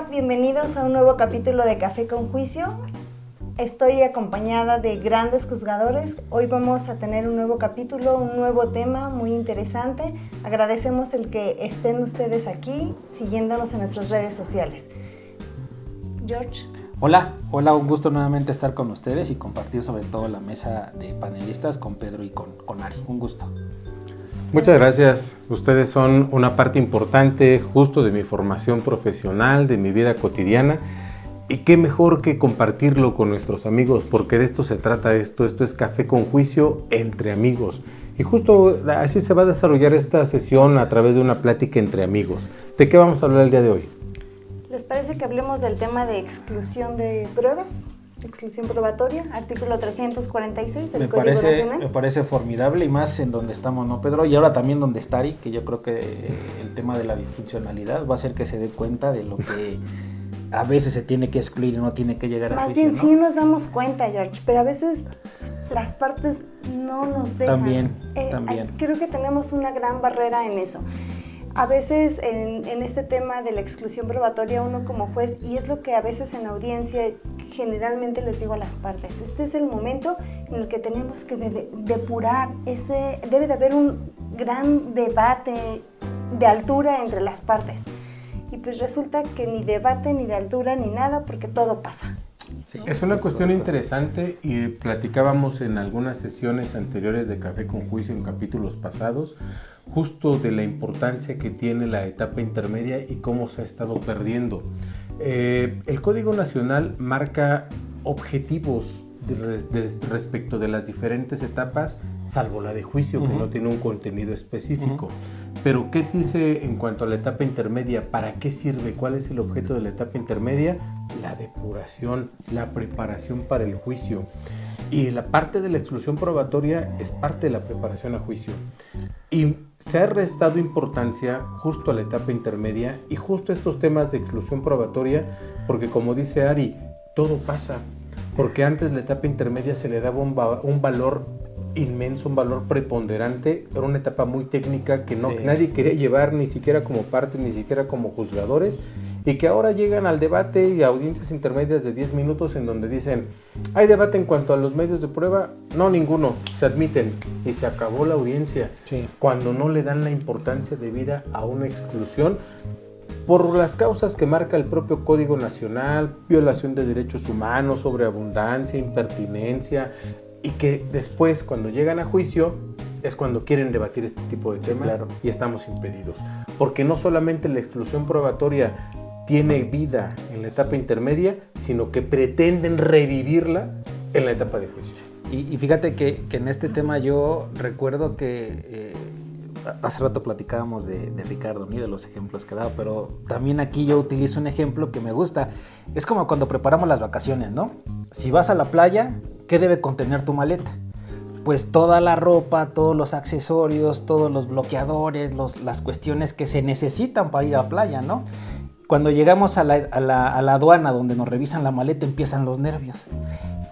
Hola, bienvenidos a un nuevo capítulo de Café con Juicio. Estoy acompañada de grandes juzgadores. Hoy vamos a tener un nuevo capítulo, un nuevo tema muy interesante. Agradecemos el que estén ustedes aquí, siguiéndonos en nuestras redes sociales. George. Hola, un gusto nuevamente estar con ustedes y compartir sobre todo la mesa de panelistas con Pedro y con Ari. Un gusto. Muchas gracias. Ustedes son una parte importante justo de mi formación profesional, de mi vida cotidiana. Y qué mejor que compartirlo con nuestros amigos, porque de esto se trata esto es Café con Juicio entre amigos. Y justo así se va a desarrollar esta sesión a través de una plática entre amigos. ¿De qué vamos a hablar el día de hoy? ¿Les parece que hablemos del tema de exclusión de pruebas? Exclusión probatoria, artículo 346 del Código Nacional. Me parece formidable y más en donde estamos, ¿no, Pedro? Y ahora también donde está Ari, que yo creo que el tema de la disfuncionalidad va a hacer que se dé cuenta de lo que a veces se tiene que excluir y no tiene que llegar a juicio, Más bien, ¿no? sí nos damos cuenta, George, pero a veces las partes no nos dejan. También. Creo que tenemos una gran barrera en eso. A veces en este tema de la exclusión probatoria uno como juez, y es lo que a veces en audiencia generalmente les digo a las partes, este es el momento en el que tenemos que depurar, debe de haber un gran debate de altura entre las partes. Y pues resulta que ni debate, ni de altura, ni nada, porque todo pasa. Sí, es una cuestión interesante y platicábamos en algunas sesiones anteriores de Café con Juicio en capítulos pasados justo de la importancia que tiene la etapa intermedia y cómo se ha estado perdiendo. El Código Nacional marca objetivos respecto de las diferentes etapas, salvo la de juicio, que no tiene un contenido específico. Pero ¿qué dice en cuanto a la etapa intermedia? ¿Para qué sirve? ¿Cuál es el objeto de la etapa intermedia? La depuración, la preparación para el juicio. Y la parte de la exclusión probatoria es parte de la preparación a juicio. Y se ha restado importancia justo a la etapa intermedia y justo a estos temas de exclusión probatoria, porque como dice Ari, todo pasa. Porque antes la etapa intermedia se le daba un valor inmenso, un valor preponderante, era una etapa muy técnica que nadie quería llevar ni siquiera como partes, ni siquiera como juzgadores, y que ahora llegan al debate y a audiencias intermedias de 10 minutos en donde dicen, ¿hay debate en cuanto a los medios de prueba? No, ninguno, se admiten y se acabó la audiencia, cuando no le dan la importancia debida a una exclusión por las causas que marca el propio Código Nacional, violación de derechos humanos, sobreabundancia, impertinencia, y que después, cuando llegan a juicio, es cuando quieren debatir este tipo de temas y estamos impedidos. Porque no solamente la exclusión probatoria tiene vida en la etapa intermedia, sino que pretenden revivirla en la etapa de juicio. Y fíjate que en este tema yo recuerdo que hace rato platicábamos de Ricardo, ni de los ejemplos que daba, pero también aquí yo utilizo un ejemplo que me gusta. Es como cuando preparamos las vacaciones, ¿no? Si vas a la playa, ¿qué debe contener tu maleta? Pues toda la ropa, todos los accesorios, todos los bloqueadores, las cuestiones que se necesitan para ir a la playa, ¿no? Cuando llegamos a la aduana donde nos revisan la maleta, empiezan los nervios.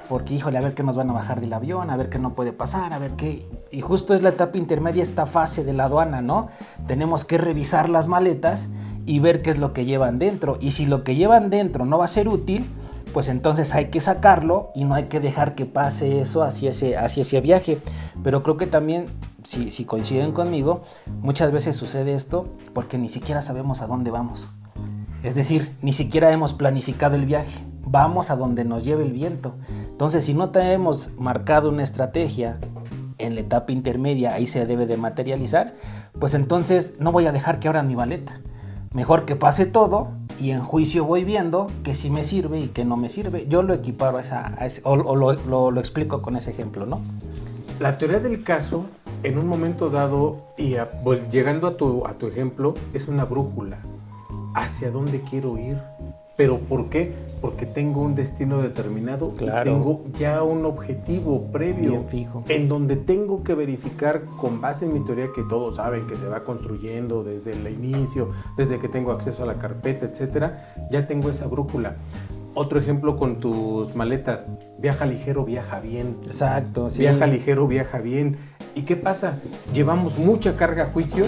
Porque, híjole, a ver qué nos van a bajar del avión, a ver qué no puede pasar, a ver qué... Y justo es la etapa intermedia, esta fase de la aduana, ¿no? Tenemos que revisar las maletas y ver qué es lo que llevan dentro. Y si lo que llevan dentro no va a ser útil, pues entonces hay que sacarlo y no hay que dejar que pase eso hacia ese viaje. Pero creo que también, si coinciden conmigo, muchas veces sucede esto porque ni siquiera sabemos a dónde vamos. Es decir, ni siquiera hemos planificado el viaje. Vamos a donde nos lleve el viento. Entonces, si no tenemos marcado una estrategia en la etapa intermedia, ahí se debe de materializar, pues entonces no voy a dejar que abran mi maleta. Mejor que pase todo y en juicio voy viendo que sí me sirve y que no me sirve. Yo lo equiparo lo explico con ese ejemplo, ¿no? La teoría del caso, en un momento dado, y llegando a tu ejemplo, es una brújula. ¿Hacia dónde quiero ir? ¿Pero por qué? Porque tengo un destino determinado y tengo ya un objetivo previo, bien fijo, en donde tengo que verificar con base en mi teoría que todos saben que se va construyendo desde el inicio, desde que tengo acceso a la carpeta, etcétera, ya tengo esa brújula. Otro ejemplo con tus maletas, viaja ligero, viaja bien. Exacto, sí. Viaja ligero, viaja bien. ¿Y qué pasa? Llevamos mucha carga a juicio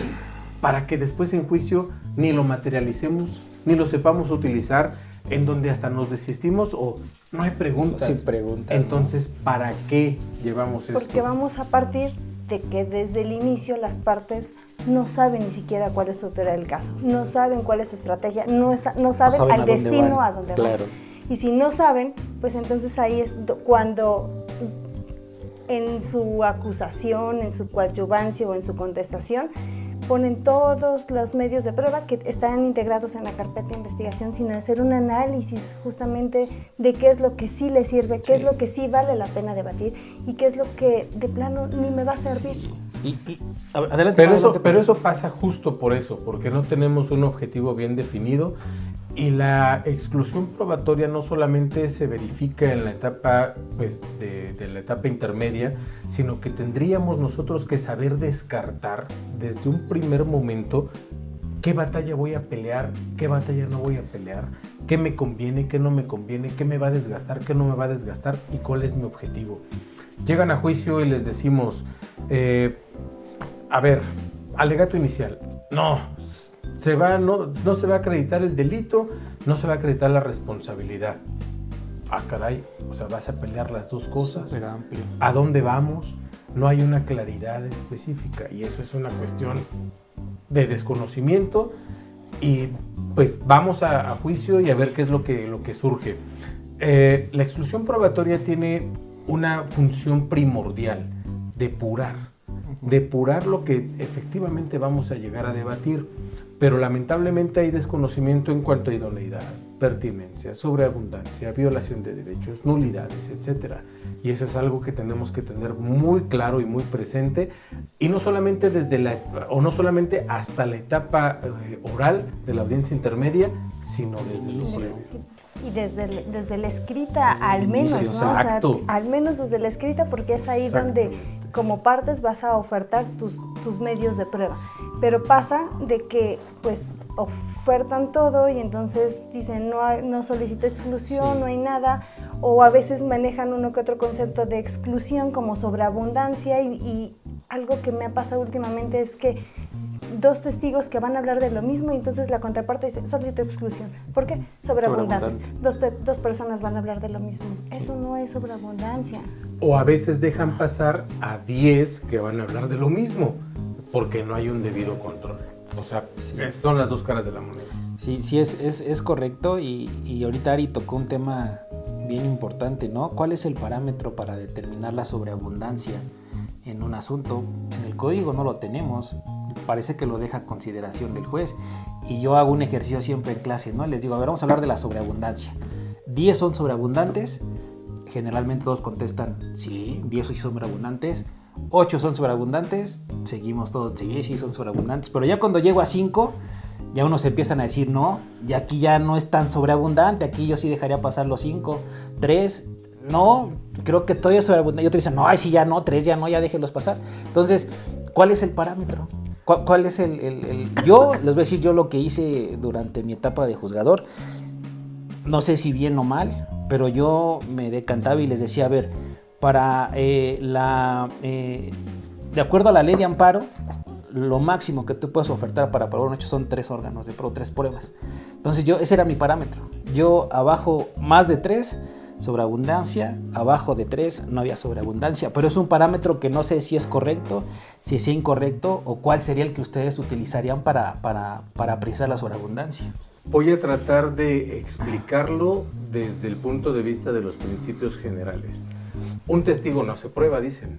para que después en juicio ni lo materialicemos ni lo sepamos utilizar, en donde hasta nos desistimos o no hay preguntas. Sin preguntas. Entonces, ¿para qué llevamos esto? Porque vamos a partir de que desde el inicio las partes no saben ni siquiera cuál es su autoridad del caso, no saben cuál es su estrategia, no saben al destino a dónde van. Y si no saben, pues entonces ahí es cuando en su acusación, en su coadyuvancia o en su contestación, ponen todos los medios de prueba que están integrados en la carpeta de investigación sin hacer un análisis justamente de qué es lo que sí les sirve, qué es lo que sí vale la pena debatir y qué es lo que de plano ni me va a servir. Adelante, pero eso pasa justo por eso, porque no tenemos un objetivo bien definido. Y la exclusión probatoria no solamente se verifica en la etapa de la etapa intermedia, sino que tendríamos nosotros que saber descartar desde un primer momento qué batalla voy a pelear, qué batalla no voy a pelear, qué me conviene, qué no me conviene, qué me va a desgastar, qué no me va a desgastar y cuál es mi objetivo. Llegan a juicio y les decimos, a ver, alegato inicial, no se va a acreditar el delito, no se va a acreditar la responsabilidad. Ah, caray, o sea, vas a pelear las dos cosas. Súper amplio. ¿A dónde vamos? No hay una claridad específica y eso es una cuestión de desconocimiento y pues vamos a juicio y a ver qué es lo que surge. La exclusión probatoria tiene una función primordial, depurar lo que efectivamente vamos a llegar a debatir. Pero lamentablemente hay desconocimiento en cuanto a idoneidad, pertinencia, sobreabundancia, violación de derechos, nulidades, etc. Y eso es algo que tenemos que tener muy claro y muy presente, y no solamente hasta la etapa oral de la audiencia intermedia, sino desde el inicio. Y desde la escrita al menos, ¿no? Exacto. O sea, al menos desde la escrita, porque es ahí donde como partes vas a ofertar tus medios de prueba. Pero pasa de que pues ofertan todo y entonces dicen no solicito exclusión, no hay nada, o a veces manejan uno que otro concepto de exclusión como sobreabundancia y algo que me ha pasado últimamente es que dos testigos que van a hablar de lo mismo y entonces la contraparte dice solicito exclusión. ¿Por qué? Sobreabundantes. Dos personas van a hablar de lo mismo. Eso no es sobreabundancia. O a veces dejan pasar a 10 que van a hablar de lo mismo, porque no hay un debido control. O sea, son las dos caras de la moneda. Sí, es correcto y ahorita Ari tocó un tema bien importante, ¿no? ¿Cuál es el parámetro para determinar la sobreabundancia en un asunto? En el código no lo tenemos, parece que lo deja a consideración del juez y yo hago un ejercicio siempre en clase, ¿no? Les digo, a ver, vamos a hablar de la sobreabundancia. 10 son sobreabundantes, generalmente todos contestan, sí, 10 son sobreabundantes. 8 son sobreabundantes, seguimos todos, sí son sobreabundantes, pero ya cuando llego a 5, ya unos empiezan a decir, no, ya aquí ya no es tan sobreabundante, aquí yo sí dejaría pasar los 5, 3, no, creo que todavía es sobreabundante, y otros dicen, no, ay, sí, ya no, 3 ya no, ya déjenlos pasar. Entonces, ¿cuál es el parámetro? ¿Cuál es Yo les voy a decir yo lo que hice durante mi etapa de juzgador, no sé si bien o mal, pero yo me decantaba y les decía, a ver, para de acuerdo a la ley de amparo, lo máximo que tú puedes ofertar para probar un hecho son 3 órganos de prueba, 3 pruebas. Entonces ese era mi parámetro. Yo abajo más de 3, sobreabundancia, abajo de 3 no había sobreabundancia, pero es un parámetro que no sé si es correcto, si es incorrecto o cuál sería el que ustedes utilizarían para apreciar la sobreabundancia. Voy a tratar de explicarlo desde el punto de vista de los principios generales. Un testigo no hace prueba, dicen.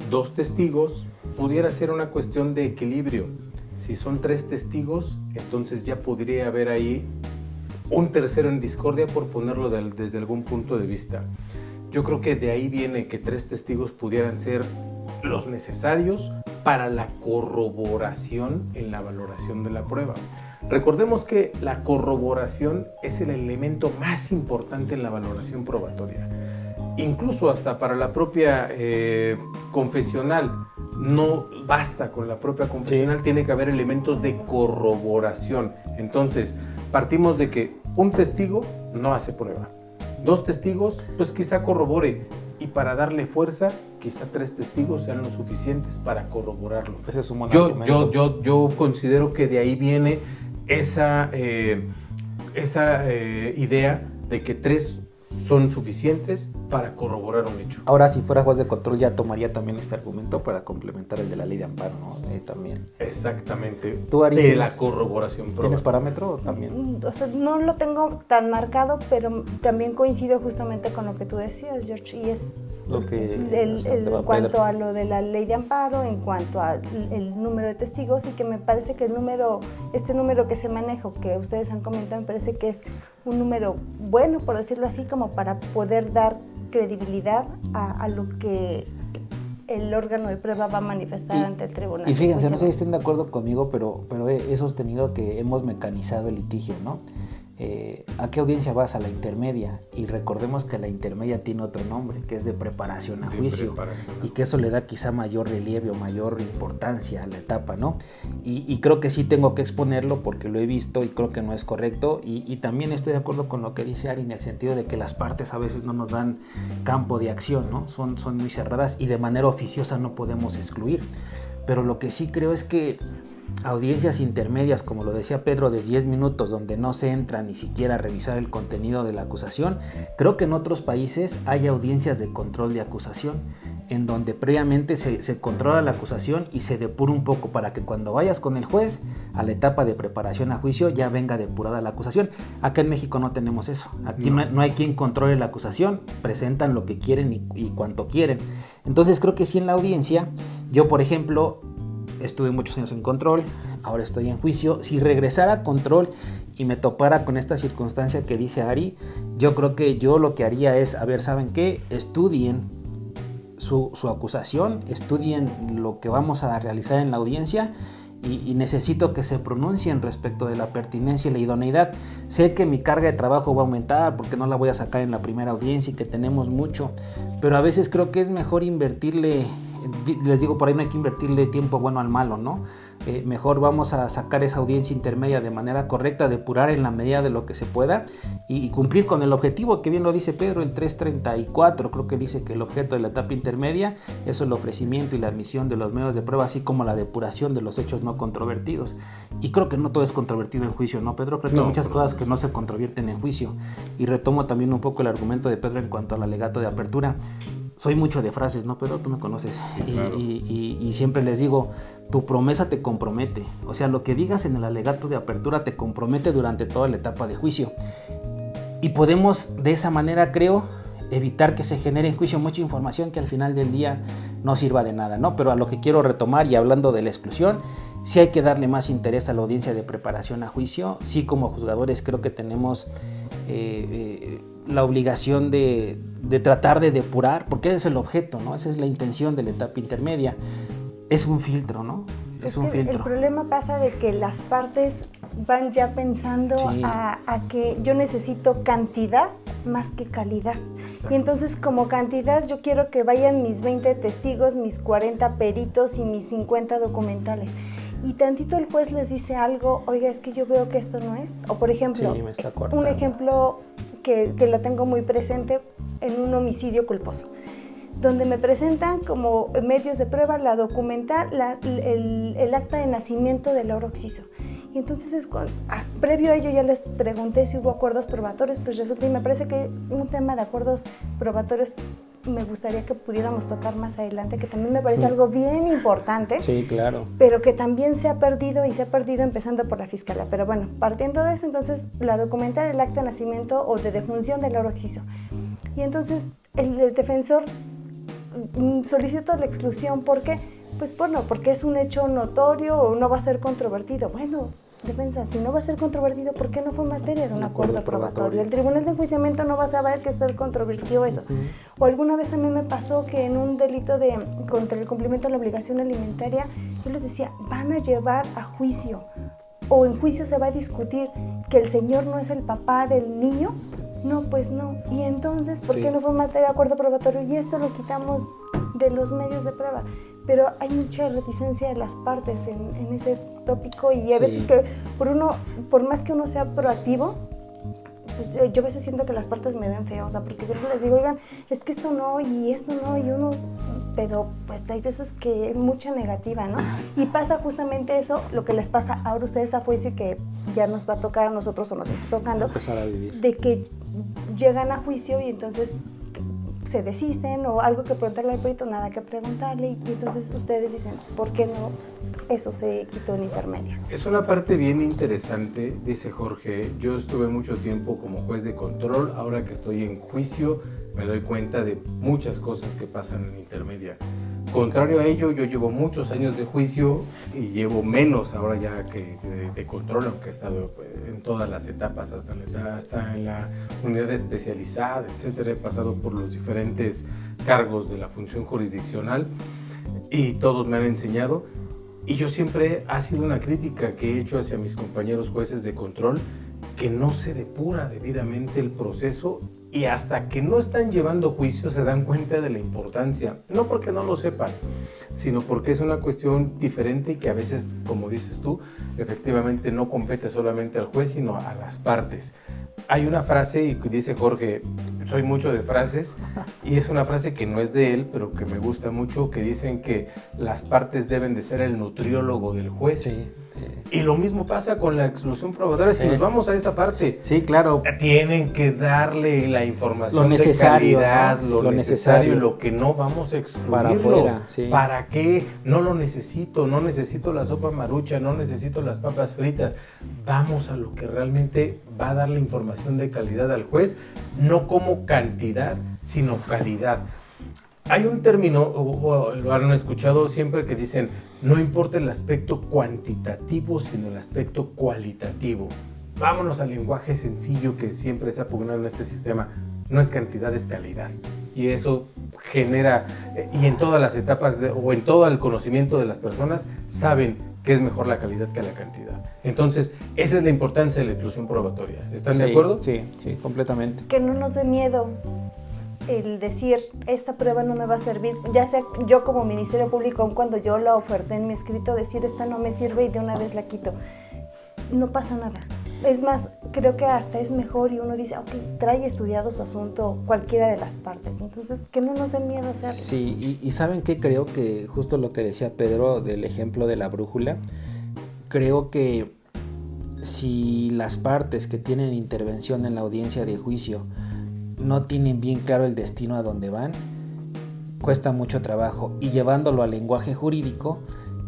2 testigos pudiera ser una cuestión de equilibrio. Si son 3 testigos, entonces ya podría haber ahí un tercero en discordia, por ponerlo desde algún punto de vista. Yo creo que de ahí viene que 3 testigos pudieran ser los necesarios para la corroboración en la valoración de la prueba. Recordemos que la corroboración es el elemento más importante en la valoración probatoria. Incluso hasta para la propia confesional, no basta con la propia confesional, tiene que haber elementos de corroboración. Entonces, partimos de que un testigo no hace prueba. 2 testigos, pues quizá corrobore. Y para darle fuerza, quizá 3 testigos sean lo suficientes para corroborarlo. Ese es un buen argumento. Yo considero que de ahí viene esa idea de que 3 son suficientes para corroborar un hecho. Ahora, si fuera juez de control, ya tomaría también este argumento para complementar el de la ley de amparo, ¿no? También. Exactamente. ¿Tú, Ari, de la corroboración probatoria. ¿Tienes parámetro también? O sea, no lo tengo tan marcado, pero también coincido justamente con lo que tú decías, George, y es lo que en cuanto a lo de la ley de amparo, en cuanto al número de testigos, y que me parece que este número que se maneja, que ustedes han comentado, me parece que es un número bueno, por decirlo así, como para poder dar credibilidad a lo que el órgano de prueba va a manifestar ante el tribunal. Y fíjense, no sé si estén de acuerdo conmigo, pero he sostenido que hemos mecanizado el litigio, ¿no? ¿A qué audiencia vas? A la intermedia, y recordemos que la intermedia tiene otro nombre, que es de preparación a juicio, y que eso le da quizá mayor relieve o mayor importancia a la etapa, ¿no? Y creo que sí tengo que exponerlo porque lo he visto y creo que no es correcto, y también estoy de acuerdo con lo que dice Ari en el sentido de que las partes a veces no nos dan campo de acción, ¿no? Son muy cerradas y de manera oficiosa no podemos excluir, pero lo que sí creo es que audiencias intermedias, como lo decía Pedro, de 10 minutos, donde no se entra ni siquiera a revisar el contenido de la acusación. Creo que en otros países hay audiencias de control de acusación, en donde previamente se controla la acusación y se depura un poco para que cuando vayas con el juez a la etapa de preparación a juicio ya venga depurada la acusación. Acá en México no tenemos eso. Aquí no hay quien controle la acusación, presentan lo que quieren y cuanto quieren. Entonces creo que sí, en la audiencia, yo por ejemplo estuve muchos años en control, ahora estoy en juicio. Si regresara a control y me topara con esta circunstancia que dice Ari, yo creo que yo lo que haría es, a ver, ¿saben qué? Estudien su acusación, estudien lo que vamos a realizar en la audiencia y necesito que se pronuncien respecto de la pertinencia y la idoneidad. Sé que mi carga de trabajo va a aumentar porque no la voy a sacar en la primera audiencia y que tenemos mucho, pero a veces creo que es mejor invertirle, les digo, por ahí no hay que invertirle tiempo bueno al malo, ¿no? Mejor vamos a sacar esa audiencia intermedia de manera correcta, depurar en la medida de lo que se pueda y cumplir con el objetivo, que bien lo dice Pedro, el 334, creo que dice que el objeto de la etapa intermedia es el ofrecimiento y la admisión de los medios de prueba, así como la depuración de los hechos no controvertidos. Y creo que no todo es controvertido en juicio, ¿no, Pedro? Creo que hay muchas cosas que no se controverten en juicio. Y retomo también un poco el argumento de Pedro en cuanto al alegato de apertura. Soy mucho de frases, ¿no, Pedro? Tú me conoces. Sí, claro. Y siempre les digo, tu promesa te compromete. O sea, lo que digas en el alegato de apertura te compromete durante toda la etapa de juicio. Y podemos, de esa manera, creo, evitar que se genere en juicio mucha información que al final del día no sirva de nada, ¿no? Pero a lo que quiero retomar, y hablando de la exclusión, sí hay que darle más interés a la audiencia de preparación a juicio. Sí, como juzgadores creo que tenemos la obligación de tratar de depurar, porque ese es el objeto, ¿no? Esa es la intención de la etapa intermedia. Es un filtro, ¿no? Es un filtro. El problema pasa de que las partes van ya pensando a que yo necesito cantidad más que calidad. Exacto. Y entonces, como cantidad, yo quiero que vayan mis 20 testigos, mis 40 peritos y mis 50 documentales. Y tantito el juez les dice algo, oiga, es que yo veo que esto no es. O por ejemplo, un ejemplo que lo tengo muy presente en un homicidio culposo, donde me presentan como medios de prueba la documental, el acta de nacimiento de Laura Oxiso. Y entonces, previo a ello ya les pregunté si hubo acuerdos probatorios, pues resulta, y me parece que un tema de acuerdos probatorios me gustaría que pudiéramos tocar más adelante, que también me parece algo bien importante. Sí, claro. Pero que también se ha perdido, y se ha perdido empezando por la Fiscalía. Pero bueno, partiendo de eso, entonces, la documental, el acta de nacimiento o de defunción de Laura Oxiso. Y entonces, el defensor solicitó la exclusión. ¿Por qué? Pues bueno, porque es un hecho notorio o no va a ser controvertido. Bueno, defensa, si no va a ser controvertido, ¿por qué no fue materia de un acuerdo probatorio? El Tribunal de Enjuiciamiento no va a saber que usted controvirtió eso. O alguna vez también me pasó que en un delito contra el cumplimiento de la obligación alimentaria, yo les decía, van a llevar a juicio, o en juicio se va a discutir que el señor no es el papá del niño. No, pues no. Y entonces, ¿por qué no fue materia de acuerdo probatorio? Y esto lo quitamos de los medios de prueba. Pero hay mucha reticencia de las partes en ese tópico, y a veces que por más que uno sea proactivo, pues yo a veces siento que las partes me ven feo, o sea, porque siempre les digo, oigan, es que esto no, y esto no, y uno pero pues hay veces que hay mucha negativa, ¿no? Y pasa justamente eso, lo que les pasa ahora a ustedes a juicio y que ya nos va a tocar a nosotros o nos está tocando, empezar a vivir. De que llegan a juicio y entonces se desisten o algo que preguntarle al perito, nada que preguntarle, y entonces ustedes dicen, ¿por qué no eso se quitó en intermedia? Es una parte bien interesante, dice Jorge. Yo estuve mucho tiempo como juez de control, ahora que estoy en juicio me doy cuenta de muchas cosas que pasan en intermedia. Contrario a ello, yo llevo muchos años de juicio y llevo menos ahora ya que de control, aunque he estado en todas las etapas, hasta en la unidad especializada, etcétera. He pasado por los diferentes cargos de la función jurisdiccional y todos me han enseñado. Y yo siempre ha sido una crítica que he hecho hacia mis compañeros jueces de control, que no se depura debidamente el proceso y hasta que no están llevando juicio se dan cuenta de la importancia, no porque no lo sepan, sino porque es una cuestión diferente y que a veces, como dices tú, efectivamente no compete solamente al juez, sino a las partes. Hay una frase, y dice Jorge, soy mucho de frases, y es una frase que no es de él, pero que me gusta mucho, que dicen que las partes deben de ser el nutriólogo del juez. Sí. Y lo mismo pasa con la exclusión probatoria. Si nos vamos a esa parte, sí, claro, tienen que darle la información lo necesario, de calidad, ¿no? lo necesario, lo que no vamos a excluirlo. Para afuera, sí. ¿Para qué? No lo necesito, no necesito la sopa marucha, no necesito las papas fritas. Vamos a lo que realmente va a dar la información de calidad al juez, no como cantidad, sino calidad. Hay un término, o lo han escuchado siempre, que dicen, no importa el aspecto cuantitativo, sino el aspecto cualitativo. Vámonos al lenguaje sencillo que siempre se ha pugnado en este sistema. No es cantidad, es calidad. Y eso genera, y en todas las etapas, o en todo el conocimiento de las personas, saben que es mejor la calidad que la cantidad. Entonces, esa es la importancia de la inclusión probatoria. ¿Están de acuerdo? Sí, completamente. Que no nos dé miedo el decir, esta prueba no me va a servir, ya sea yo como Ministerio Público, cuando yo la oferté en mi escrito, decir, esta no me sirve y de una vez la quito. No pasa nada. Es más, creo que hasta es mejor y uno dice, ok, trae estudiado su asunto cualquiera de las partes. Entonces, que no nos dé miedo hacerlo. Sí, y ¿saben qué? Creo que justo lo que decía Pedro del ejemplo de la brújula, creo que si las partes que tienen intervención en la audiencia de juicio no tienen bien claro el destino a donde van, cuesta mucho trabajo. Y llevándolo al lenguaje jurídico,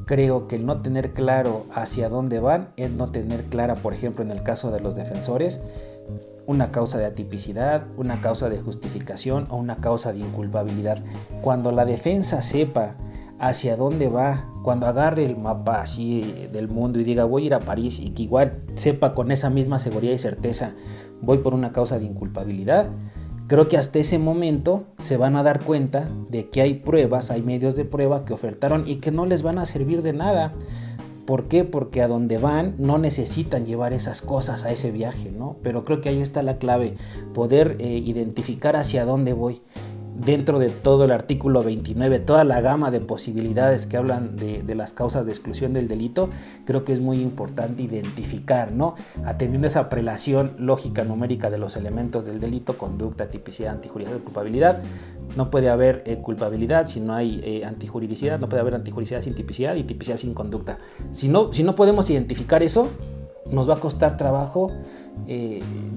creo que el no tener claro hacia dónde van es no tener clara, por ejemplo, en el caso de los defensores, una causa de atipicidad, una causa de justificación o una causa de inculpabilidad. Cuando la defensa sepa hacia dónde va, cuando agarre el mapa así del mundo y diga voy a ir a París, y que igual sepa con esa misma seguridad y certeza voy por una causa de inculpabilidad, creo que hasta ese momento se van a dar cuenta de que hay pruebas, hay medios de prueba que ofertaron y que no les van a servir de nada. ¿Por qué? Porque a donde van no necesitan llevar esas cosas a ese viaje, ¿no? Pero creo que ahí está la clave, poder identificar hacia dónde voy. Dentro de todo el artículo 29, toda la gama de posibilidades que hablan de las causas de exclusión del delito, creo que es muy importante identificar, ¿no? Atendiendo esa prelación lógica numérica de los elementos del delito, conducta, tipicidad, antijuridicidad, culpabilidad. No puede haber culpabilidad si no hay antijuridicidad, no puede haber antijuridicidad sin tipicidad y tipicidad sin conducta. Si no podemos identificar eso, nos va a costar trabajo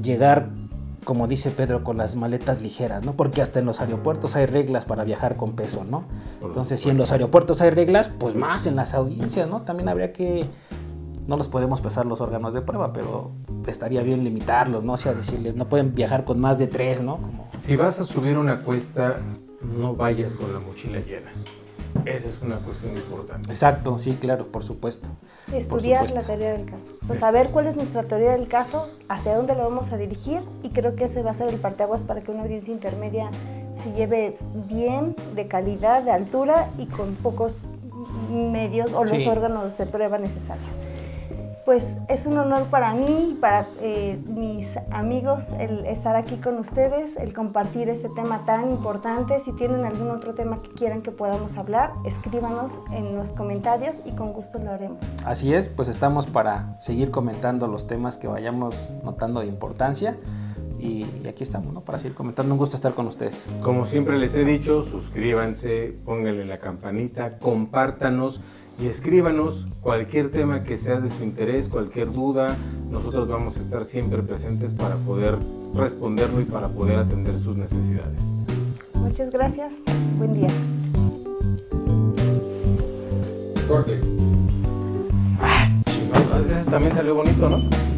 llegar, como dice Pedro, con las maletas ligeras, ¿no? Porque hasta en los aeropuertos hay reglas para viajar con peso, ¿no? Entonces, si en los aeropuertos hay reglas, pues más en las audiencias, ¿no? También habría que, no los podemos pesar los órganos de prueba, pero estaría bien limitarlos, ¿no? O sea, decirles, no pueden viajar con más de 3, ¿no? Si vas a subir una cuesta, no vayas con la mochila llena. Esa es una cuestión importante. Exacto, sí, claro, por supuesto. Estudiar la teoría del caso. O sea, saber cuál es nuestra teoría del caso, hacia dónde lo vamos a dirigir, y creo que ese va a ser el parteaguas para que una audiencia intermedia se lleve bien, de calidad, de altura y con pocos medios o los órganos de prueba necesarios. Pues es un honor para mí y para mis amigos el estar aquí con ustedes, el compartir este tema tan importante. Si tienen algún otro tema que quieran que podamos hablar, escríbanos en los comentarios y con gusto lo haremos. Así es, pues estamos para seguir comentando los temas que vayamos notando de importancia. y aquí estamos, ¿no? Para seguir comentando. Un gusto estar con ustedes. Como siempre les he dicho, suscríbanse, pónganle la campanita, compártanos y escríbanos cualquier tema que sea de su interés, cualquier duda. Nosotros vamos a estar siempre presentes para poder responderlo y para poder atender sus necesidades. Muchas gracias. Buen día. Corte. Ese también salió bonito, ¿no?